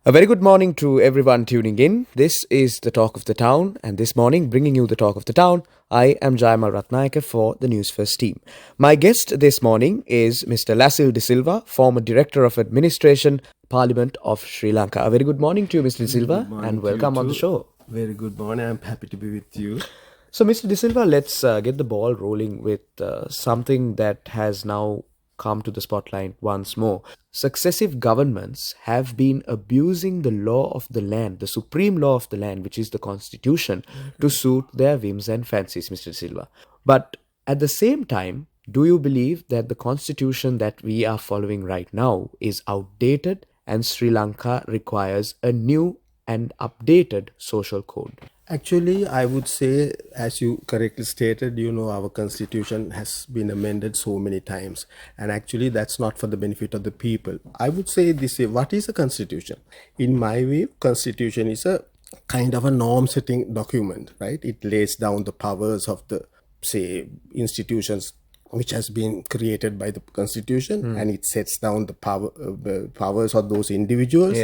A very good morning to everyone tuning in. This is the Talk of the Town, and this morning, bringing you the Talk of the Town, I am Jayamal Ratnayaka for the Newsfirst team. My guest this morning is Mr. Lacille De Silva, former Director of Administration, Parliament of Sri Lanka. A very good morning to you, Mr. De Silva, and welcome on the show. Very good morning. I'm happy to be with you. So, Mr. De Silva, let's get the ball rolling with something that has now come to the spotlight once more. Successive governments have been abusing the law of the land, the supreme law of the land, which is the constitution, to suit their whims and fancies, Mr. De Silva. But at the same time, do you believe that the constitution that we are following right now is outdated and Sri Lanka requires a new and updated social code? Actually, I would say, as you correctly stated, our constitution has been amended so many times. And actually, that's not for the benefit of the people. I would say this way, what is a constitution? In my view, constitution is a kind of a norm-setting document, right? It lays down the powers of the, say, institutions which has been created by the constitution, and it sets down the powers of those individuals,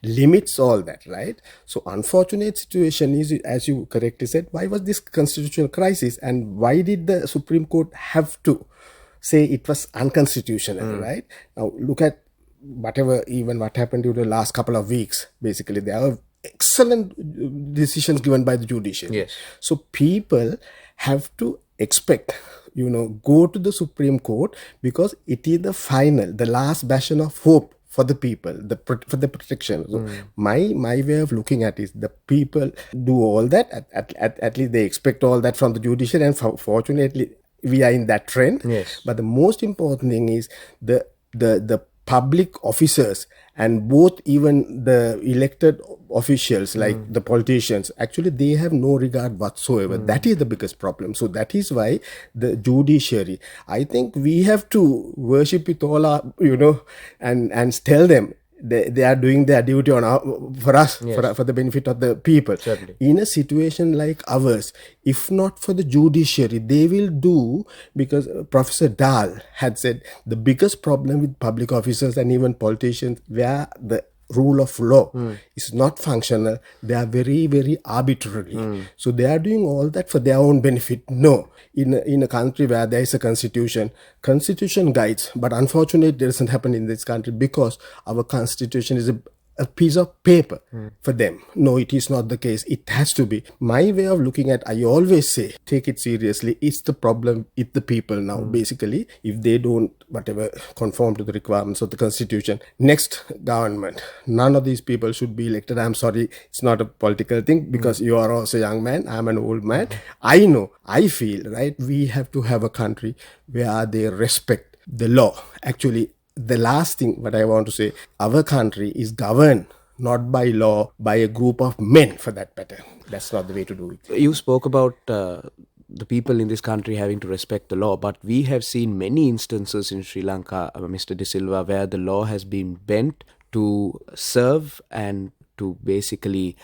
limits all that, right? So unfortunate situation is, as you correctly said, why was this constitutional crisis, and why did the Supreme Court have to say it was unconstitutional, right? Now look at what happened during the last couple of weeks. Basically, there are excellent decisions given by the judiciary. So people have to expect, go to the Supreme Court, because it is the last bastion of hope for the people, for the protection. So my way of looking at it is, the people do all that, at least they expect all that from the judiciary, and fortunately we are in that trend. But the most important thing is the public officers, and both even the elected officials like the politicians, actually they have no regard whatsoever. That is the biggest problem. So that is why the judiciary, I think we have to worship with all our, and tell them they are doing their duty for us, for the benefit of the people. In a situation like ours, if not for the judiciary, they will do, because Professor Dahl had said the biggest problem with public officers and even politicians, where the rule of law is not functional, they are very, very arbitrary. So they are doing all that for their own benefit. No, in a country where there is a constitution guides, but unfortunately it doesn't happen in this country, because our constitution is a piece of paper for them. No, it is not the case. It has to be. My way of looking at, I always say, take it seriously. It's the problem with the people now. Basically, if they don't conform to the requirements of the constitution, next government, none of these people should be elected. I'm sorry, it's not a political thing, because you are also a young man, I'm an old man. I feel, right, we have to have a country where they respect the law. Actually, the last thing what I want to say, our country is governed not by law, by a group of men, for that matter. That's not the way to do it. You spoke about the people in this country having to respect the law, but we have seen many instances in Sri Lanka, Mr. De Silva, where the law has been bent to serve and to basically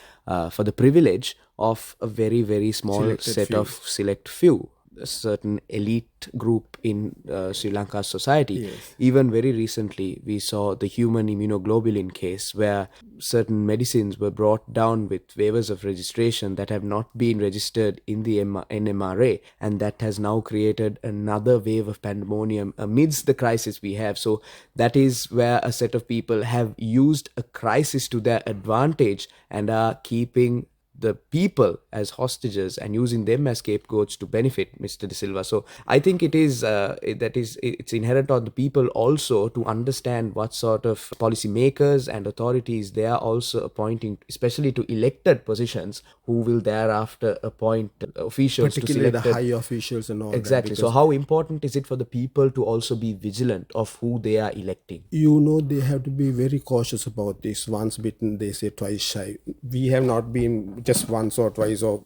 for the privilege of a very, very small select few. A certain elite group in Sri Lanka's society. Even very recently, we saw the human immunoglobulin case, where certain medicines were brought down with waivers of registration that have not been registered in the NMRA, and that has now created another wave of pandemonium amidst the crisis we have. So that is where a set of people have used a crisis to their advantage and are keeping the people as hostages and using them as scapegoats to benefit, Mr. De Silva. So I think it's inherent on the people also to understand what sort of policymakers and authorities they are also appointing, especially to elected positions, who will thereafter appoint officials, particularly the high officials and all exactly. So how important is it for the people to also be vigilant of who they are electing? They have to be very cautious about this. Once bitten, they say twice shy. We have not been just once or twice, or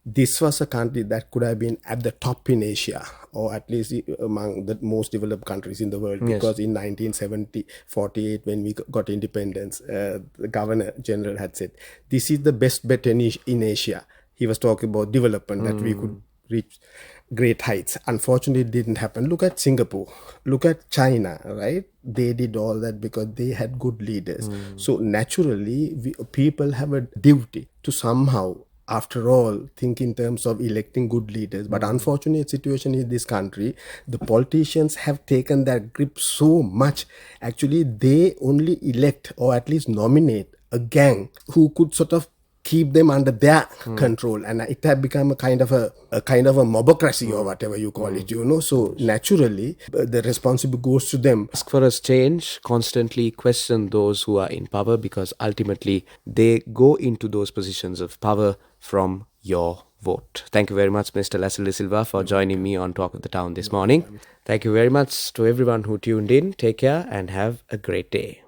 this was a country that could have been at the top in Asia, or at least among the most developed countries in the world. Because in 1948, when we got independence, the Governor General had said, this is the best bet in Asia. He was talking about development, that we could reach. great heights. Unfortunately, it didn't happen. Look at Singapore. Look at China, right? They did all that because they had good leaders. So naturally, people have a duty to somehow, after all, think in terms of electing good leaders. But unfortunate situation in this country, the politicians have taken that grip so much. Actually, they only elect or at least nominate a gang who could sort of keep them under their control, and it had become a kind of a mobocracy or whatever you call it, so naturally the responsibility goes to them. Ask for a change, constantly question those who are in power, because ultimately they go into those positions of power from your vote. Thank you very much, Mr. Lacille De Silva, for joining me on Talk of the Town this morning. Thank you very much to everyone who tuned in. Take care and have a great day.